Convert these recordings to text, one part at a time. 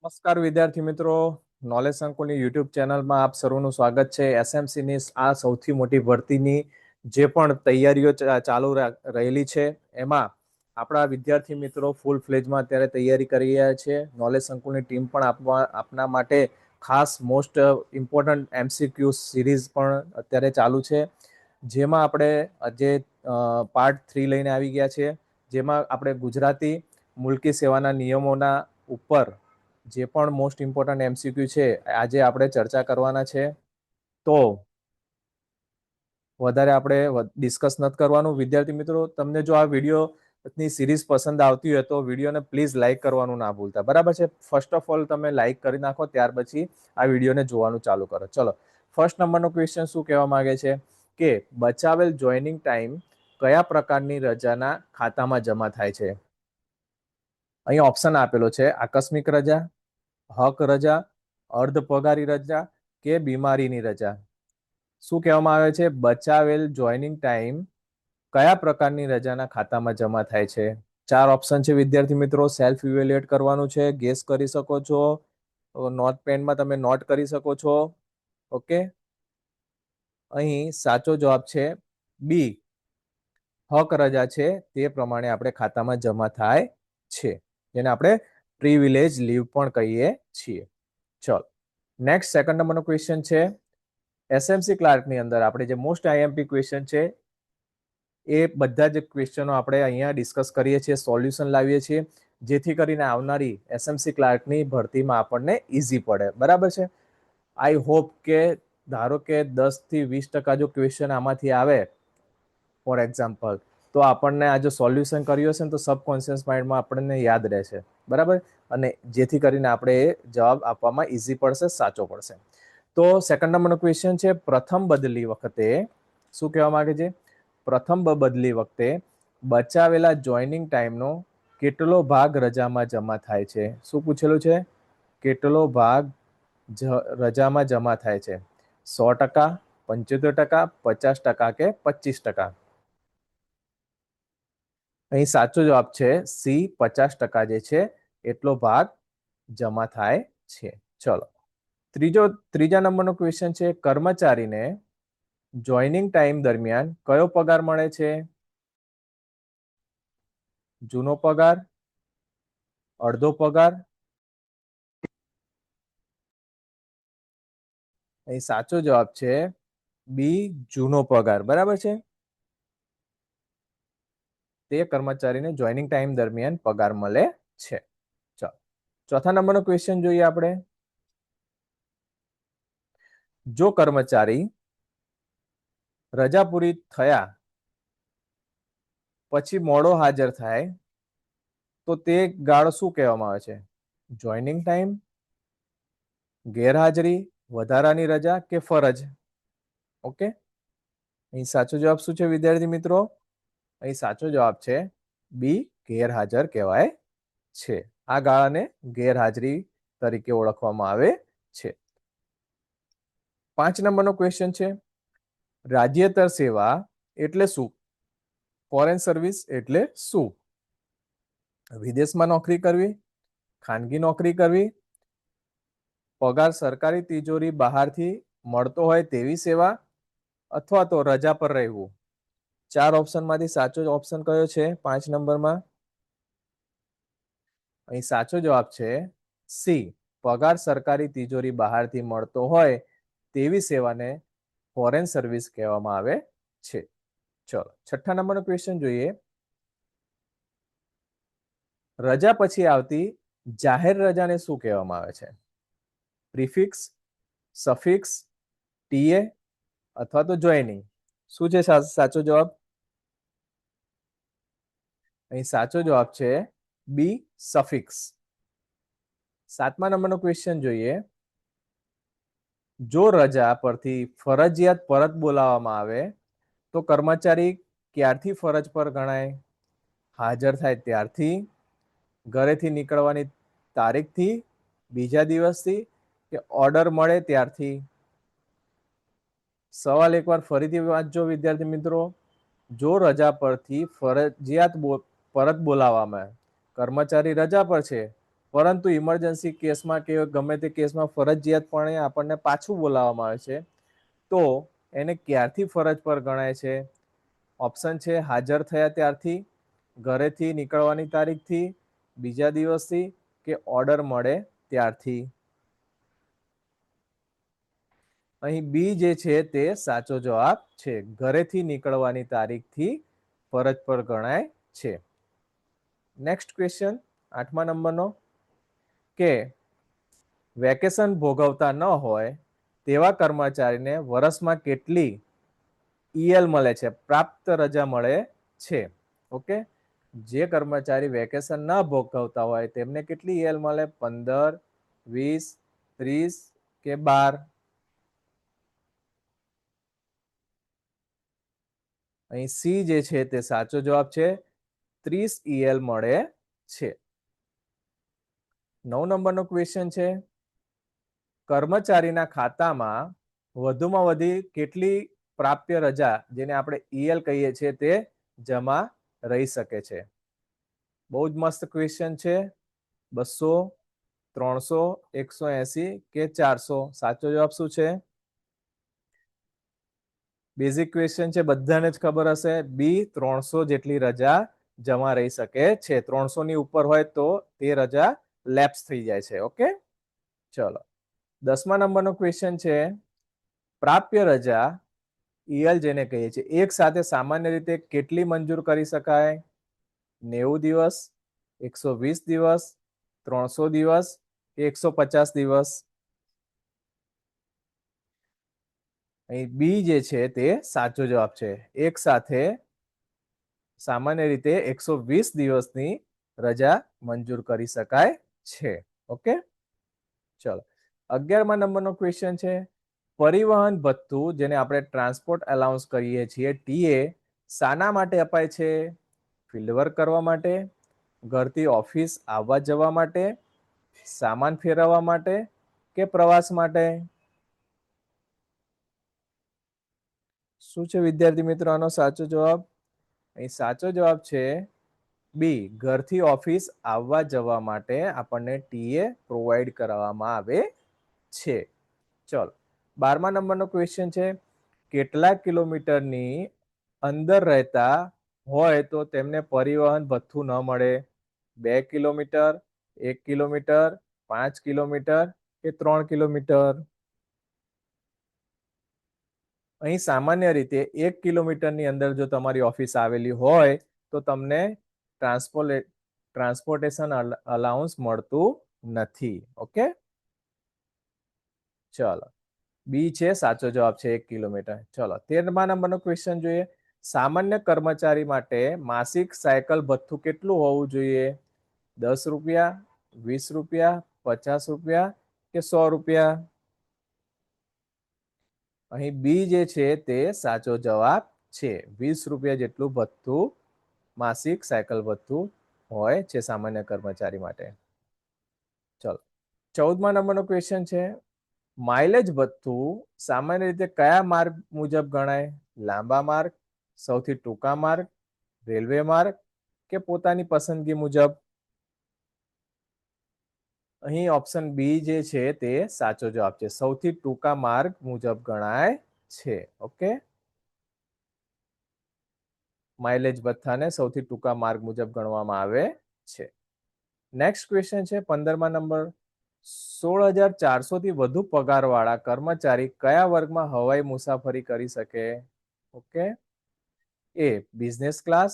નમસ્કાર વિદ્યાર્થી મિત્રો, નોલેજ સંકુલની યુટ્યુબ ચેનલમાં આપ સર્વનું સ્વાગત છે. એસએમસીની આ સૌથી મોટી ભરતીની જે પણ તૈયારીઓ ચાલુ રહેલી છે એમાં આપણા વિદ્યાર્થી મિત્રો ફૂલ ફ્લેજમાં અત્યારે તૈયારી કરી રહ્યા છે. નોલેજ સંકુલની ટીમ પણ આપના માટે ખાસ મોસ્ટ ઇમ્પોર્ટન્ટ એમસીક્યુ સિરીઝ પણ અત્યારે ચાલુ છે, જેમાં આપણે આજે પાર્ટ 3 લઈને આવી ગયા છે, જેમાં આપણે ગુજરાતી મુલકી સેવાના નિયમોના ઉપર જે પણ મોસ્ટ ઇમ્પોર્ટન્ટ એમસીક્યુ છે આજે આપણે ચર્ચા કરવાના છે. તો વધારે આપણે ડિસ્કસ નથી કરવાનું. વિદ્યાર્થી મિત્રો, તમને જો આ વિડીયોની સિરીઝ પસંદ આવતી હોય તો વિડીયોને પ્લીઝ લાઇક કરવાનું ના ભૂલતા, બરાબર છે? ફર્સ્ટ ઓફ ઓલ તમે લાઇક કરી નાખો, ત્યાર પછી આ વિડીયોને જોવાનું ચાલુ કરો. ચલો, ફર્સ્ટ નંબરનો ક્વેશ્ચન શું કહેવા માંગે છે કે બચાવેલ જોઈનિંગ ટાઈમ કયા પ્રકારની રજાના ખાતામાં જમા થાય છે? અહીં ઓપ્શન આપેલો છે: આકસ્મિક રજા, હક રજા, અર્ધ પગારી રજા કે બીમારીની રજા. શું કહેવામાં આવે છે? બચાવેલ જોઈનિંગ ટાઈમ કયા પ્રકારની રજાના ખાતામાં જમા થાય છે? 4 ઓપ્શન છે વિદ્યાર્થી મિત્રો, સેલ્ફ ઇવેલ્યુએટ કરવાનું છે, ગેસ કરી શકો છો, નોટ પેનમાં તમે નોટ કરી શકો છો. ઓકે, અહીં સાચો જવાબ છે બી, હક રજા છે તે પ્રમાણે આપણે ખાતામાં જમા થાય છે, જેને આપણે પ્રિવિલેજ લીવ પણ કહીએ છીએ. ચલો, નેક્સ્ટ સેકન્ડ નંબરનો ક્વેશ્ચન છે. એસએમસી ક્લાર્કની અંદર આપણે જે મોસ્ટ આઈએમપી ક્વેશ્ચન છે એ બધા જ ક્વેશ્ચનો આપણે અહીંયા ડિસ્કસ કરીએ છીએ, સોલ્યુશન લાવીએ છીએ, જેથી કરીને આવનારી એસએમસી ક્લાર્કની ભરતીમાં આપણને ઇઝી પડે, બરાબર છે? આઈ હોપ કે ધારો કે 10-20% જો ક્વેશ્ચન આમાંથી આવે ફોર એક્ઝામ્પલ, તો આપણને આ જો સોલ્યુશન કર્યું હશે ને તો સબકોન્શિયસ માઇન્ડમાં આપણને યાદ રહેશે, બરાબર? અને જેથી કરીને આપણે એ જવાબ આપવામાં ઇઝી પડશે, સાચો પડશે. તો સેકન્ડ નંબરનો ક્વેશ્ચન છે, પ્રથમ બદલી વખતે શું કહેવા માંગે છે? પ્રથમ બદલી વખતે બચાવેલા જોઈનિંગ ટાઈમનો કેટલો ભાગ રજામાં જમા થાય છે? શું પૂછેલું છે? કેટલો ભાગ રજામાં જમા થાય છે? 100%, 75%, 50% કે 25%? અહીં સાચો જવાબ છે સી, 50% જે છે એટલો ભાગ જમા થાય છે. ચલો, ત્રીજા નંબરનો ક્વેશ્ચન છે, કર્મચારીને જોઈનિંગ ટાઈમ દરમિયાન કયો પગાર મળે છે? જૂનો પગાર, અડધો પગાર? અહીં સાચો જવાબ છે બી, જૂનો પગાર, બરાબર છે? તે કર્મચારીને જોઈનિંગ ટાઈમ દરમિયાન પગાર મળે છે. ચાલો, ચોથા નંબરનો ક્વેશ્ચન જોઈએ આપણે. જો કર્મચારી રજા પૂરી થયા પછી મોડો હાજર થાય તો તે ગાળો શું કહેવામાં આવે છે? જોઈનિંગ ટાઈમ, ગેરહાજરી, વધારાની રજા કે ફરજ? ઓકે, અહીં સાચો જવાબ શું છે વિદ્યાર્થી મિત્રો? અહીં સાચો જવાબ છે બી, ગેરહાજર કહેવાય છે. આ ગાળાને ગેરહાજરી તરીકે ઓળખવામાં આવે છે. 5 નંબરનો ક્વેશ્ચન છે, રાજ્યેતર સેવા એટલે શું? ફોરેન સર્વિસ એટલે શું? વિદેશમાં નોકરી કરવી, ખાનગી નોકરી કરવી, પગાર સરકારી તિજોરી બહારથી મળતો હોય તેવી સેવા, અથવા તો રજા પર રહેવું? 4 ઓપ્શનમાંથી સાચો ઓપ્શન કયો છે 5 નંબરમાં? અહીં સાચો જવાબ છે સી, પગાર સરકારી તિજોરી બહારથી મળતો હોય તેવી સેવાને ફોરેન સર્વિસ કહેવામાં આવે છે. ચલો, છઠ્ઠા નંબરનો ક્વેશ્ચન જોઈએ. રજા પછી આવતી જાહેર રજાને શું કહેવામાં આવે છે? પ્રિફિક્સ, સફિક્સ, ટીએ અથવા તો જોઈનિંગ? શું છે સાચો જવાબ? અહીં સાચો જવાબ છે બી, સફિક્સ. 7મા નંબરનો ક્વેશ્ચન જોઈએ. જો રજા પરથી ફરજિયાત પરત બોલાવવામાં આવે તો કર્મચારી ક્યારથી ફરજ પર ગણાય? હાજર થાય ત્યારથી, ઘરેથી નીકળવાની તારીખથી, બીજા દિવસથી કે ઓર્ડર મળે ત્યારથી? સવાલ એકવાર ફરીથી વાંચજો વિદ્યાર્થી મિત્રો. જો રજા પરથી ફરજિયાત પરત બોલાવવામાં, કર્મચારી રજા પર છે પરંતુ ઇમરજન્સી કેસમાં કે ગમે તે કેસમાં ફરજિયાતપણે આપણને પાછું બોલાવવામાં આવે છે, તો એને ક્યારથી ફરજ પર ગણાય છે? ઓપ્શન છે હાજર થયા ત્યારથી, ઘરેથી નીકળવાની તારીખથી, બીજા દિવસથી, કે ઓર્ડર મળે ત્યારથી. અહીં બી જે છે તે સાચો જવાબ છે. ઘરેથી નીકળવાની તારીખથી ફરજ પર ગણાય છે. નેક્સ્ટ ક્વેશ્ચન 8મા નંબરનો, કે વેકેશન ભોગવતા ન હોય તેવા કર્મચારીને વર્ષમાં કેટલી ઈએલ મળે છે, પ્રાપ્ત રજા મળે છે? ઓકે, જે કર્મચારી વેકેશન ન ભોગવતા હોય તેમને કેટલી ઈએલ મળે? 15, 20, 30 કે 12? અહીં સી જે છે તે સાચો જવાબ છે. 30 ઈએલ મળે છે. 9 નંબરનો ક્વેશ્ચન છે, કર્મચારીના ખાતામાં વધુમાં વધી કેટલી પ્રાપ્ય રજા, જેને આપણે ઈએલ કહીએ છીએ, તે જમા રહી શકે છે? બહુ જ મસ્ત ક્વેશ્ચન છે. 200, 300, 180 કે 400? સાચો જવાબ શું છે? બેઝિક ક્વેશ્ચન છે, બધાને જ ખબર હશે. બી 300 જેટલી રજા જમા રહી શકે છે. 300 ની ઉપર હોય તો તે રજા લેપ્સ થઈ જાય છે. ઓકે, ચલો 10મા નંબરનો ક્વેશ્ચન છે, પ્રાપ્ય રજા ઈએલ જેને કહીએ છીએ, એક સાથે સામાન્ય રીતે કેટલી મંજૂર કરી શકાય? 90 દિવસ, 120 દિવસ, 300 દિવસ કે 150 દિવસ? અહીં બી જે છે તે સાચો જવાબ છે. એક સાથે સામાન્ય રીતે 120 દિવસની રજા મંજૂર કરી શકાય છે. ઓકે, ચલો 11મા નંબરનો ક્વેશ્ચન છે, પરિવહન ભથ્થું જેને આપણે ટ્રાન્સપોર્ટ અલાઉન્સ કહીએ છીએ, ટીએ શાના માટે અપાય છે? ફિલ્ડ વર્ક કરવા માટે, ઘરથી ઓફિસ આવવા જવા માટે, સામાન ફેરવવા માટે કે પ્રવાસ માટે? શું છે વિદ્યાર્થી મિત્રો આનો સાચો જવાબ? અહીં સાચો જવાબ છે બી, ઘરથી ઓફિસ આવવા જવા માટે આપણને ટીએ પ્રોવાઈડ કરવામાં આવે છે. ચલો 12મા નંબરનો ક્વેશ્ચન છે, કેટલા કિલોમીટરની અંદર રહેતા હોય તો તેમને પરિવહન ભથ્થું ન મળે? 2 કિલોમીટર, 1 કિલોમીટર, 5 કિલોમીટર કે 3 કિલોમીટર? અહીં સામાન્ય રીતે 1 કિલોમીટરની અંદર જો તમારી ઓફિસ આવેલી હોય તો તમને ટ્રાન્સપોર્ટેશન અલાઉન્સ મળતું નથી. ઓકે, ચલો બી છે સાચો જવાબ છે, 1 કિલોમીટર. ચલો 13મા નંબરનો ક્વેશ્ચન જોઈએ, સામાન્ય કર્મચારી માટે માસિક સાયકલ ભથ્થું કેટલું હોવું જોઈએ? 10 રૂપિયા, 20 રૂપિયા, 50 રૂપિયા કે 100 રૂપિયા? અહીં બી જે છે તે સાચો જવાબ છે. 20 રૂપિયા જેટલું ભથ્થું, માસિક સાયકલ ભથ્થું હોય છે સામાન્ય કર્મચારી માટે. ચલો 14મા નંબરનો ક્વેશ્ચન છે, માઇલેજ ભથ્થું સામાન્ય રીતે કયા માર્ગ મુજબ ગણાય? લાંબા માર્ગ, સૌથી ટૂંકા માર્ગ, રેલવે માર્ગ કે પોતાની પસંદગી મુજબ? અહીં ઓપ્શન બી જે છે તે સાચો જવાબ છે. સૌથી ટૂંકા માર્ગ મુજબ ગણાય છે. ઓકે, માઇલેજ ભથ્થાને સૌથી ટૂંકા માર્ગ મુજબ ગણવામાં આવે છે. નેક્સ્ટ ક્વેશ્ચન છે 15મા નંબર, 16,400 થી વધુ પગારવાળા કર્મચારી કયા વર્ગમાં હવાઈ મુસાફરી કરી શકે? ઓકે, એ business class,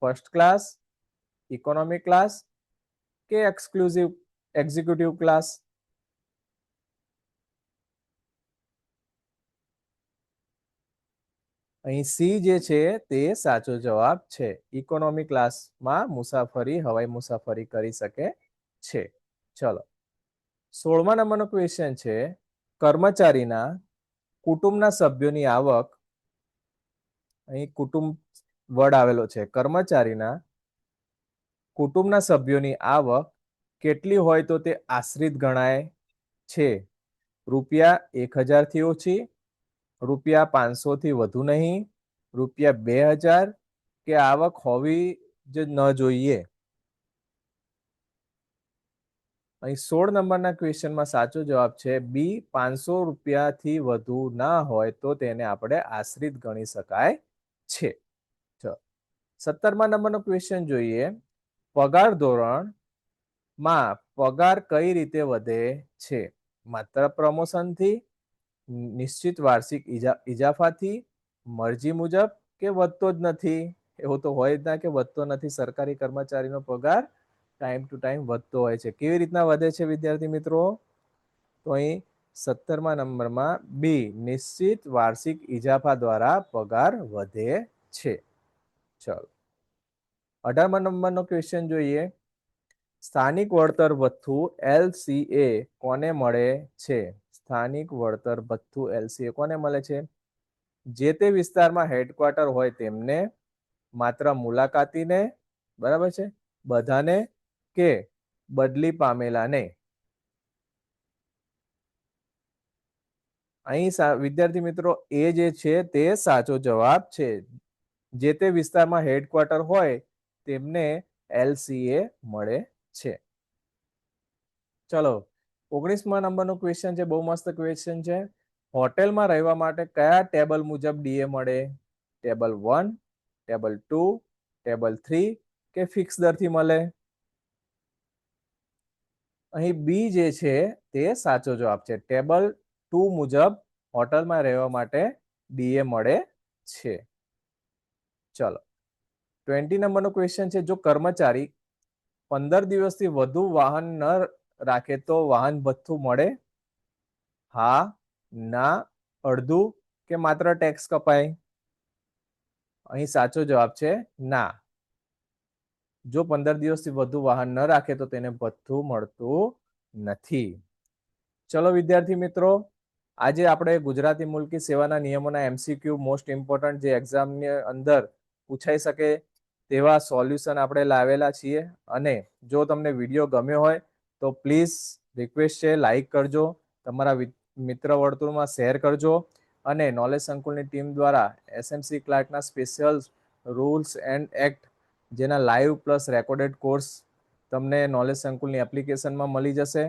first class, economy class કે એક્ઝિક્યુટિવ ક્લાસ? અહીં સી જે છે તે સાચો જવાબ છે. ઇકોનોમી ક્લાસમાં હવાઈ મુસાફરી કરી શકે છે. ચલો 16મા નંબરનો ક્વેશ્ચન છે, કર્મચારીના કુટુંબના સભ્યોની આવક, અહીં કુટુંબ વર્ડ આવેલો છે, કર્મચારીના કુટુંબના સભ્યોની આવક કેટલી હોય તો તે આશ્રિત ગણાય છે? રૂપિયા 1,000 થી ઓછી, રૂપિયા 500 થી વધુ નહીં, રૂપિયા 2,000 કે આવક હોવી જ ન જોઈએ? અહીં 16 નંબરના ક્વેશ્ચનમાં સાચો જવાબ છે બી. 500 રૂપિયાથી વધુ ના હોય તો તેને આપણે આશ્રિત ગણી શકાય છે. 17મા નંબરનો ક્વેશ્ચન જોઈએ. પગાર ધોરણમાં પગાર કઈ રીતે વધે છે? માત્ર પ્રમોશનથી, નિશ્ચિત વાર્ષિક ઇજાફાથી, મરજી મુજબ કે વધતો જ નથી? એવું તો હોય જ ના કે વધતો નથી. સરકારી કર્મચારીનો પગાર ટાઈમ ટુ ટાઈમ વધતો હોય છે. કેવી રીતના વધે છે વિદ્યાર્થી મિત્રો? તો અહીં 17મા નંબરમાં બી, નિશ્ચિત વાર્ષિક ઇજાફા દ્વારા પગાર વધે છે. ચલો 18મા નંબરનો ક્વેશ્ચન જોઈએ. સ્થાનિક વળતર ભથ્થું LCA કોને મળે છે? સ્થાનિક વળતર ભથ્થું LCA કોને મળે છે? જે તે વિસ્તારમાં હેડક્વાર્ટર હોય તેમને, માત્ર મુલાકાતીને, બરાબર છે, બધાને કે બદલી પામેલાને? અહીં વિદ્યાર્થી મિત્રો એ જે છે તે સાચો જવાબ છે. જે તે વિસ્તારમાં હેડક્વાર્ટર હોય તેમને LCA મળે છે. ચલો 19મા નંબરનો ક્વેશ્ચન છે, બહુ મસ્ત ક્વેશ્ચન છે. હોટેલમાં રહેવા માટે કયા ટેબલ મુજબ ડીએ મળે? ટેબલ 1, ટેબલ 2, ટેબલ 3 કે ફિક્સ દરથી મળે? અહીં બી જે છે તે સાચો જવાબ છે. ટેબલ 2 મુજબ હોટલમાં રહેવા માટે ડીએ મળે છે. ચલો 20 નંબરનો ક્વેશ્ચન છે. જો કર્મચારી 15 દિવસથી વધુ વાહન ન રાખે તો વાહન ભથ્થું મળે? હા, ના, અડધું કે માત્ર ટેક્સ કપાય? અહીં સાચો જવાબ છે ના. જો 15 દિવસથી વધુ વાહન ન રાખે તો તેને ભથ્થું મળતું નથી. ચલો વિદ્યાર્થી મિત્રો, આજે આપણે ગુજરાતી મુલકી સેવાના નિયમોના MCQ મોસ્ટ ઇમ્પોર્ટન્ટ જે એક્ઝામની અંદર પૂછાઈ શકે તેવા સોલ્યુશન આપણે લાવેલા છીએ. અને જો તમને વિડીયો ગમ્યો હોય તો પ્લીઝ રિક્વેસ્ટ છે, લાઈક કરજો, તમારા મિત્ર વર્તુળમાં શેર કરજો. અને નોલેજ સંકુલની ટીમ દ્વારા SMC ક્લાર્કના સ્પેશિયલ રૂલ્સ એન્ડ એક્ટ જેના લાઈવ પ્લસ રેકોર્ડેડ કોર્સ તમને નોલેજ સંકુલની એપ્લિકેશનમાં મળી જશે.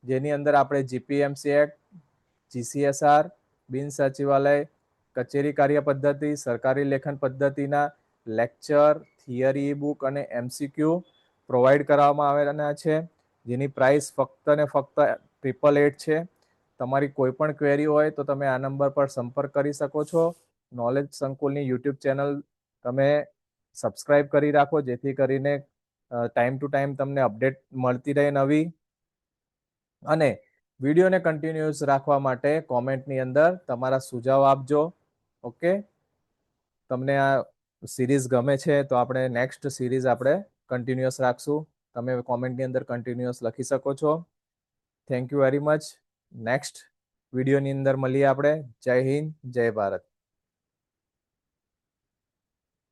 જેની અંદર આપણે GPMC એક્ટ, GCSR, બિન સચિવાલય કચેરી કાર્ય પદ્ધતિ, સરકારી લેખન પદ્ધતિના લેક્ચર, થિયરી બુક અને MCQ પ્રોવાઈડ કરવામાં આવેલા છે. જેની પ્રાઇસ ફક્ત ને ફક્ત 888 છે. તમારી કોઈ પણ ક્વેરી હોય તો તમે આ નંબર પર સંપર્ક કરી શકો છો. નોલેજ સંકુલની યુટ્યુબ ચેનલ તમે સબસ્ક્રાઇબ કરી રાખો, જેથી કરીને ટાઈમ ટુ ટાઈમ તમને અપડેટ મળતી રહે નવી. અને વિડીયોને કન્ટિન્યુઅસ રાખવા માટે કોમેન્ટની અંદર તમારા સુઝાવ આપજો. ઓકે, તમને આ સિરીઝ ગમે છે તો આપણે નેક્સ્ટ સિરીઝ આપણે કન્ટિન્યુઅસ રાખશું. તમે કોમેન્ટની અંદર કન્ટિન્યુઅસ લખી શકો છો. Thank you very much. Next વિડીયોની અંદર મળીએ આપણે. જય હિન્દ, જય ભારત.